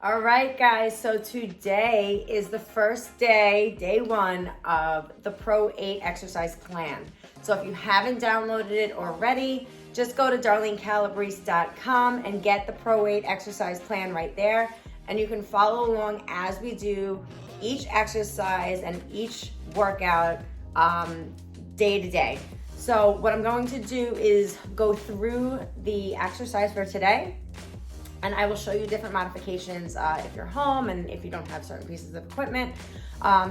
All right, guys, so today is the first day, day one of the Pro8 exercise plan. So if you haven't downloaded it already, just go to darlenecalabrese.com and get the Pro8 exercise plan right there. And you can follow along as we do each exercise and each workout day to day. So what I'm going to do is go through the exercise for today, and I will show you different modifications if you're home and if you don't have certain pieces of equipment.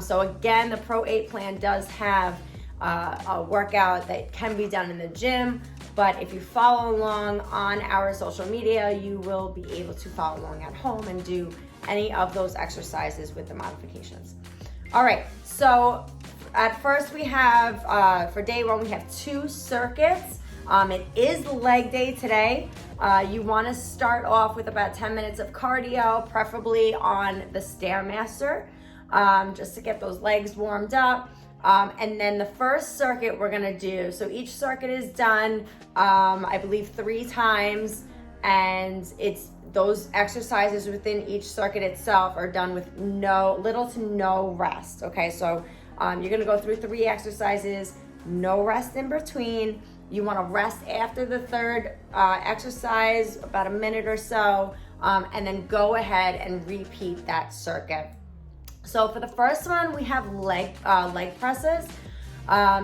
So again, the Pro8 plan does have a workout that can be done in the gym, but if you follow along on our social media, you will be able to follow along at home and do any of those exercises with the modifications. All right, so at first we have, for day one, we have 2 circuits. It is leg day today. You want to start off with about 10 minutes of cardio, preferably on the Stairmaster, just to get those legs warmed up. And then the first circuit we're going to do, so each circuit is done, I believe 3 times, and it's those exercises within each circuit itself are done with little to no rest. Okay, so you're going to go through 3 exercises, no rest in between. You want to rest after the third exercise, about a minute or so, and then go ahead and repeat that circuit. So for the first one, we have leg presses.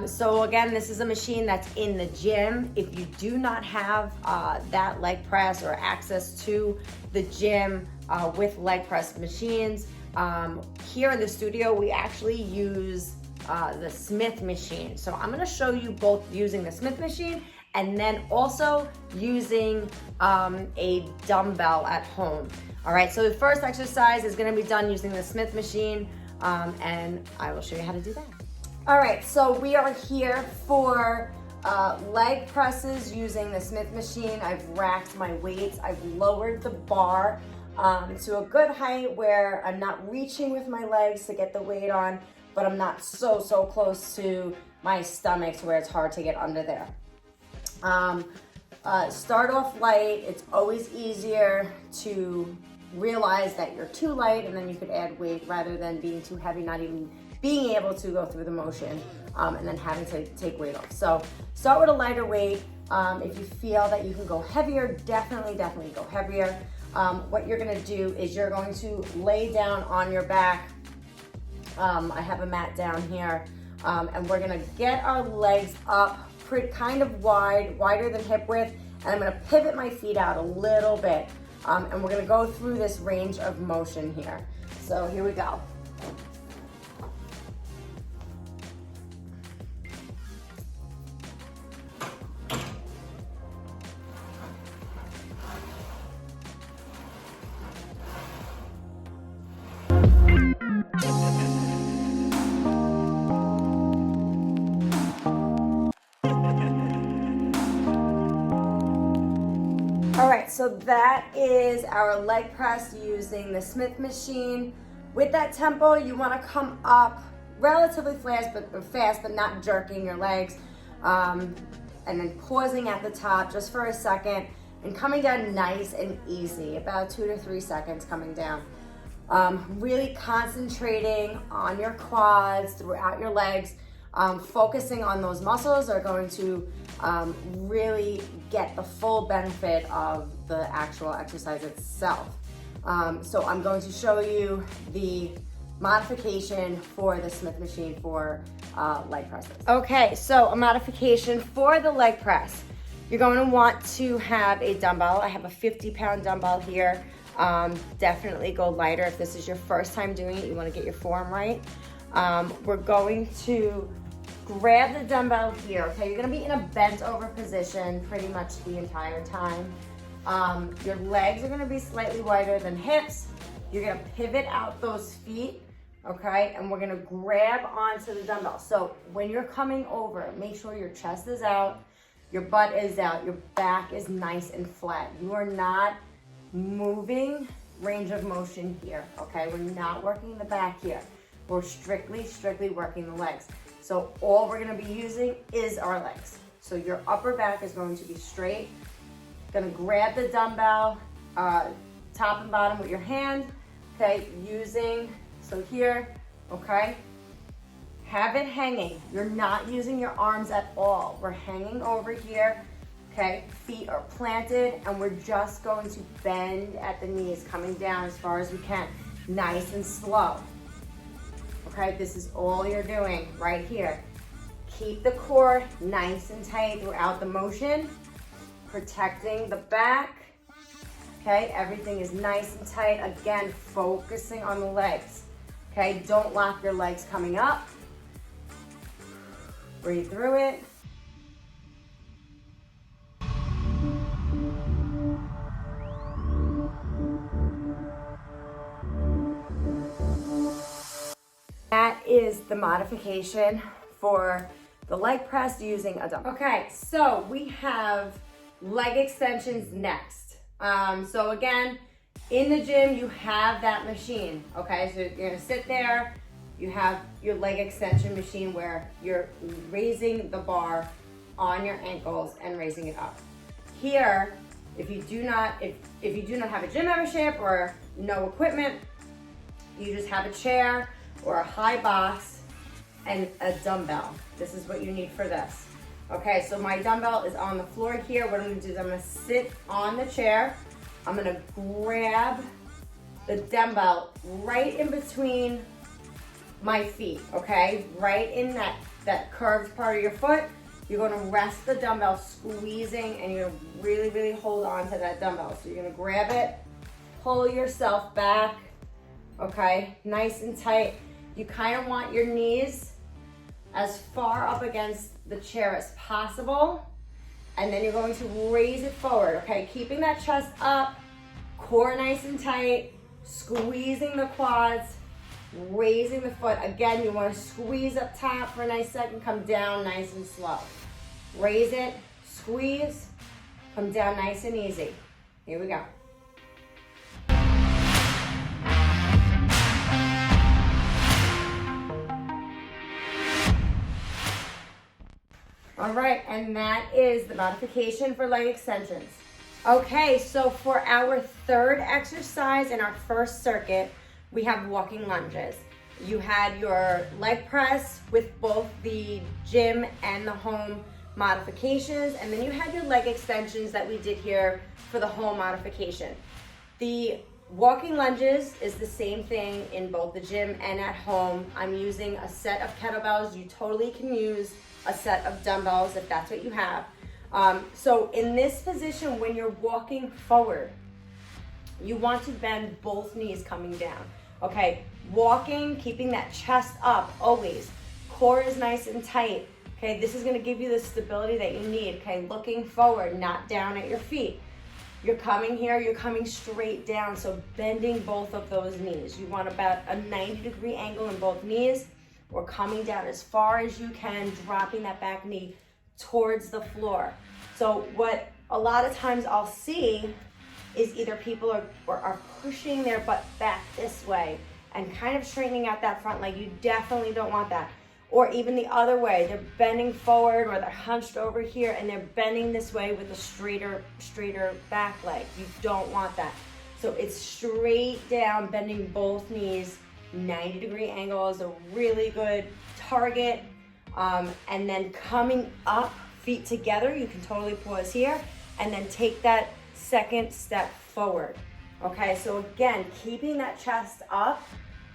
So again, this is a machine that's in the gym. If you do not have that leg press or access to the gym with leg press machines, here in the studio, we actually use the Smith machine. So I'm going to show you both using the Smith machine and then also using a dumbbell at home. All right, so the first exercise is going to be done using the Smith machine, and I will show you how to do that. All right, so we are here for leg presses using the Smith machine. I've racked my weights. I've lowered the bar to a good height where I'm not reaching with my legs to get the weight on, but I'm not so close to my stomach to where it's hard to get under there. Start off light. It's always easier to realize that you're too light, and then you could add weight rather than being too heavy, not even being able to go through the motion, and then having to take weight off. So start with a lighter weight. If you feel that you can go heavier, definitely go heavier. What you're gonna do is you're going to lay down on your back. I have a mat down here, and we're gonna get our legs up kind of wider than hip width, and I'm gonna pivot my feet out a little bit, and we're gonna go through this range of motion here. So here we go. All right, so that is our leg press using the Smith machine. With that tempo, you want to come up relatively fast, but not jerking your legs, and then pausing at the top just for a second and coming down nice and easy, about 2 to 3 seconds coming down. Really concentrating on your quads throughout your legs. Focusing on those muscles are going to really get the full benefit of the actual exercise itself. So I'm going to show you the modification for the Smith machine for leg presses. Okay, so a modification for the leg press. You're going to want to have a dumbbell. I have a 50-pound dumbbell here. Definitely go lighter if this is your first time doing it. You want to get your form right. We're going to grab the dumbbell here, okay? You're gonna be in a bent over position pretty much the entire time. Your legs are gonna be slightly wider than hips. You're gonna pivot out those feet, okay? And we're gonna grab onto the dumbbell. So when you're coming over, make sure your chest is out, your butt is out, your back is nice and flat. You are not moving range of motion here, okay? We're not working the back here. We're strictly working the legs. So all we're gonna be using is our legs. So your upper back is going to be straight. Gonna grab the dumbbell, top and bottom with your hand, okay, so here, okay, have it hanging. You're not using your arms at all. We're hanging over here, okay, feet are planted, and we're just going to bend at the knees, coming down as far as we can, nice and slow. Okay, this is all you're doing right here. Keep the core nice and tight throughout the motion, protecting the back. Okay, everything is nice and tight. Again, focusing on the legs. Okay, don't lock your legs coming up. Breathe through it. That is the modification for the leg press using a dumbbell. Okay, so we have leg extensions next. So again, in the gym, you have that machine, okay? So you're gonna sit there, you have your leg extension machine where you're raising the bar on your ankles and raising it up. Here, if you do not have a gym membership or no equipment, you just have a chair or a high box and a dumbbell. This is what you need for this. Okay, so my dumbbell is on the floor here. What I'm gonna do is I'm gonna sit on the chair. I'm gonna grab the dumbbell right in between my feet, okay? Right in that curved part of your foot. You're gonna rest the dumbbell, squeezing, and you're gonna really, really hold on to that dumbbell. So you're gonna grab it, pull yourself back, okay? Nice and tight. You kind of want your knees as far up against the chair as possible. And then you're going to raise it forward, okay? Keeping that chest up, core nice and tight, squeezing the quads, raising the foot. Again, you want to squeeze up top for a nice second, come down nice and slow. Raise it, squeeze, come down nice and easy. Here we go. All right, and that is the modification for leg extensions. Okay, so for our third exercise in our first circuit, we have walking lunges. You had your leg press with both the gym and the home modifications, and then you had your leg extensions that we did here for the home modification. The walking lunges is the same thing in both the gym and at home. I'm using a set of kettlebells. You totally can use a set of dumbbells if that's what you have. So in this position, when you're walking forward, you want to bend both knees coming down. Okay, walking, keeping that chest up always. Core is nice and tight. Okay, this is gonna give you the stability that you need. Okay, looking forward, not down at your feet. You're coming here, you're coming straight down, so bending both of those knees. You want about a 90-degree angle in both knees, or coming down as far as you can, dropping that back knee towards the floor. So what a lot of times I'll see is either people are pushing their butt back this way and kind of straightening out that front leg. You definitely don't want that. Or even the other way, they're bending forward or they're hunched over here and they're bending this way with a straighter back leg. You don't want that. So it's straight down, bending both knees, 90-degree angle is a really good target. And then coming up, feet together, you can totally pause here and then take that second step forward. Okay, so again, keeping that chest up,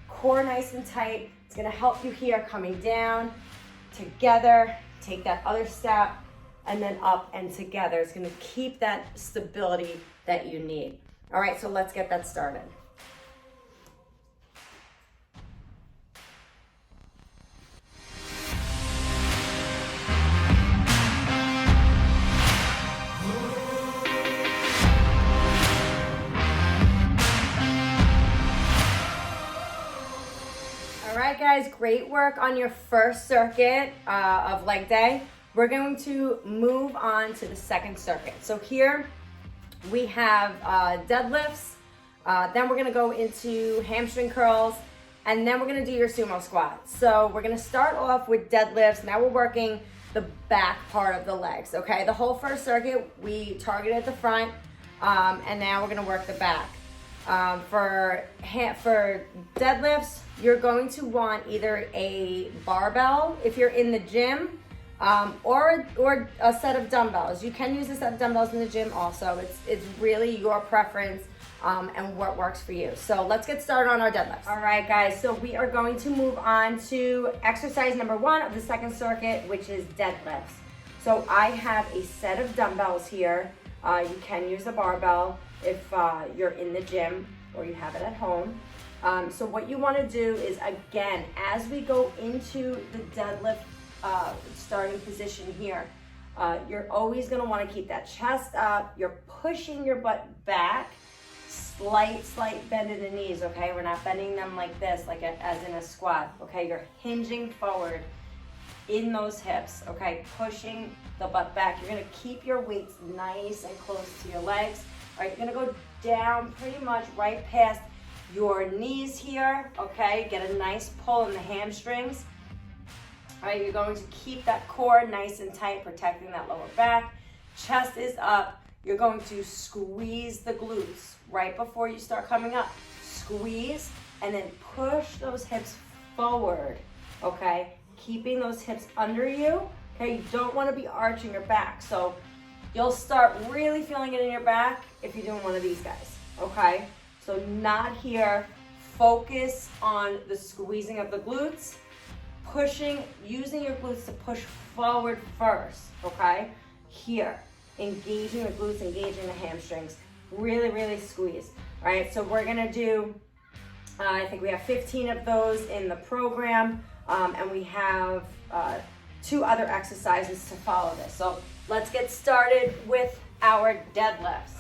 core nice and tight. It's gonna help you here, coming down, together, take that other step, and then up and together. It's gonna keep that stability that you need. All right, so let's get that started. All right, guys, great work on your first circuit of leg day. We're going to move on to the second circuit. So here we have deadlifts, then we're gonna go into hamstring curls, and then we're gonna do your sumo squat. So we're gonna start off with deadlifts. Now we're working the back part of the legs, okay? The whole first circuit, we targeted the front, and now we're gonna work the back. For deadlifts, you're going to want either a barbell if you're in the gym, or a set of dumbbells. You can use a set of dumbbells in the gym also. It's really your preference and what works for you. So let's get started on our deadlifts. All right, guys, so we are going to move on to exercise number 1 of the second circuit, which is deadlifts. So I have a set of dumbbells here. You can use a barbell if you're in the gym or you have it at home. So what you want to do is, again, as we go into the deadlift starting position here, you're always going to want to keep that chest up. You're pushing your butt back, slight bend in the knees, okay? We're not bending them like this, as in a squat, okay? You're hinging forward in those hips, okay? Pushing the butt back. You're going to keep your weights nice and close to your legs. All right, you're going to go down pretty much right past your knees here, okay? Get a nice pull in the hamstrings. All right, you're going to keep that core nice and tight, protecting that lower back. Chest is up. You're going to squeeze the glutes right before you start coming up. Squeeze and then push those hips forward, okay? Keeping those hips under you, okay? You don't want to be arching your back. So you'll start really feeling it in your back if you're doing one of these guys, okay? So not here. Focus on the squeezing of the glutes, pushing, using your glutes to push forward first, okay? Here, engaging the glutes, engaging the hamstrings. Really squeeze, all right? So we're gonna do, I think we have 15 of those in the program, and we have 2 other exercises to follow this. So let's get started with our deadlifts.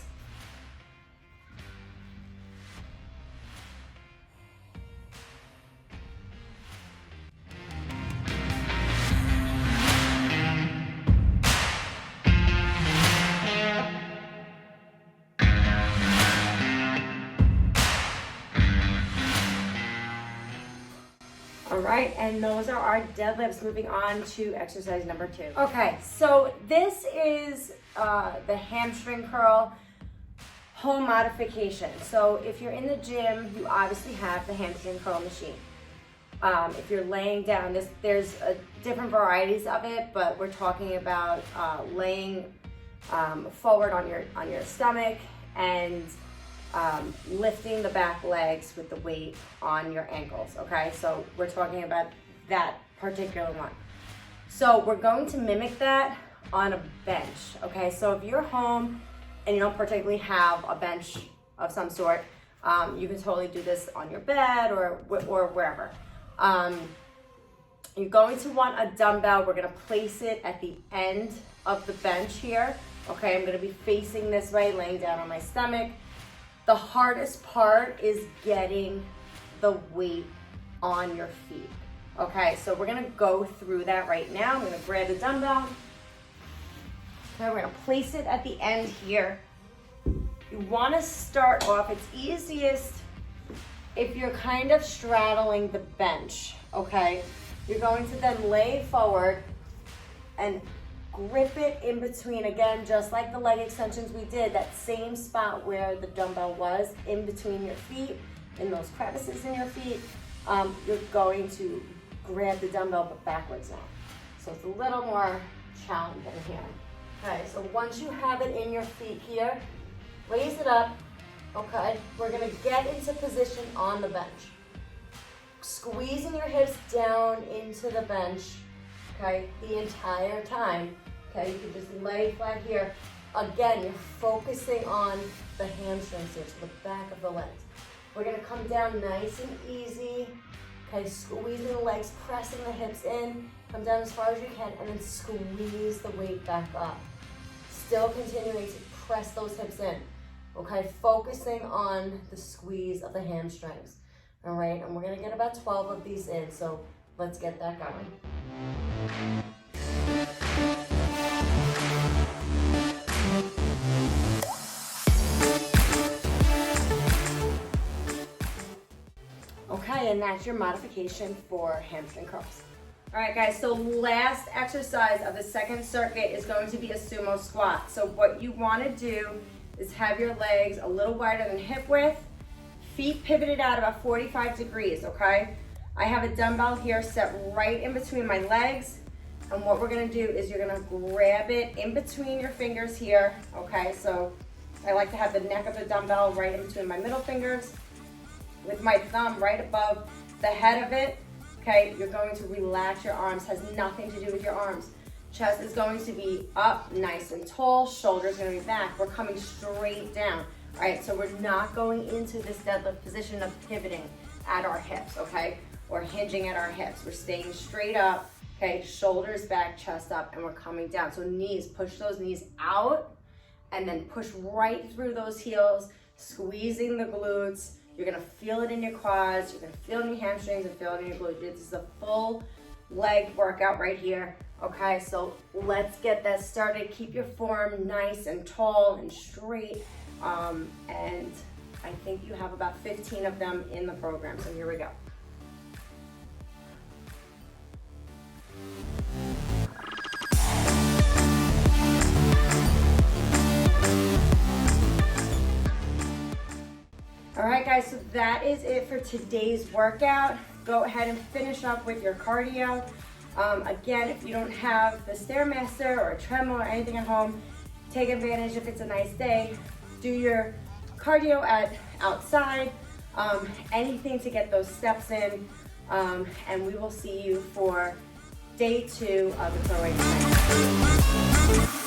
All right, and those are our deadlifts. Moving on to exercise number 2. Okay, so this is the hamstring curl home modification. So if you're in the gym, you obviously have the hamstring curl machine. If you're laying down, there's different varieties of it, but we're talking about laying forward on your stomach and lifting the back legs with the weight on your ankles, okay? So we're talking about that particular one. So we're going to mimic that on a bench, okay? So if you're home and you don't particularly have a bench of some sort, you can totally do this on your bed or wherever. You're going to want a dumbbell. We're gonna place it at the end of the bench here, okay? I'm gonna be facing this way, laying down on my stomach. The hardest part is getting the weight on your feet, okay? So we're gonna go through that right now. I'm gonna grab the dumbbell. Okay, we're gonna place it at the end here. You wanna start off, it's easiest if you're kind of straddling the bench, okay? You're going to then lay forward and grip it in between, again, just like the leg extensions we did, that same spot where the dumbbell was, in between your feet, in those crevices in your feet. You're going to grab the dumbbell but backwards now. So it's a little more challenging here. Okay, so once you have it in your feet here, raise it up, okay? We're gonna get into position on the bench. Squeezing your hips down into the bench, okay, the entire time. Okay, you can just lay flat here. Again, you're focusing on the hamstrings here, to the back of the legs. We're gonna come down nice and easy. Okay, squeezing the legs, pressing the hips in. Come down as far as you can, and then squeeze the weight back up. Still continuing to press those hips in. Okay, focusing on the squeeze of the hamstrings. All right, and we're gonna get about 12 of these in, so let's get that going. Okay, and that's your modification for hamstring curls. All right, guys, so last exercise of the second circuit is going to be a sumo squat. So what you want to do is have your legs a little wider than hip width, Feet pivoted out about 45 degrees, okay? I have a dumbbell here set right in between my legs. And what we're gonna do is you're gonna grab it in between your fingers here, okay? So I like to have the neck of the dumbbell right in between my middle fingers with my thumb right above the head of it, okay? You're going to relax your arms, has nothing to do with your arms. Chest is going to be up, nice and tall, shoulders gonna be back. We're coming straight down, all right? So we're not going into this deadlift position of pivoting at our hips, okay? Or hinging at our hips. We're staying straight up, okay? Shoulders back, chest up, and we're coming down. So knees, push those knees out, and then push right through those heels, squeezing the glutes. You're gonna feel it in your quads, you're gonna feel it in your hamstrings and feel it in your glutes. This is a full leg workout right here, okay? So let's get that started. Keep your form nice and tall and straight. And I think you have about 15 of them in the program, so here we go. All right, guys, so that is it for today's workout. Go ahead and finish up with your cardio. Again, if you don't have the Stairmaster or a treadmill or anything at home, take advantage if it's a nice day. Do your cardio outside, anything to get those steps in, and we will see you for day 2 of the Pro8 plan.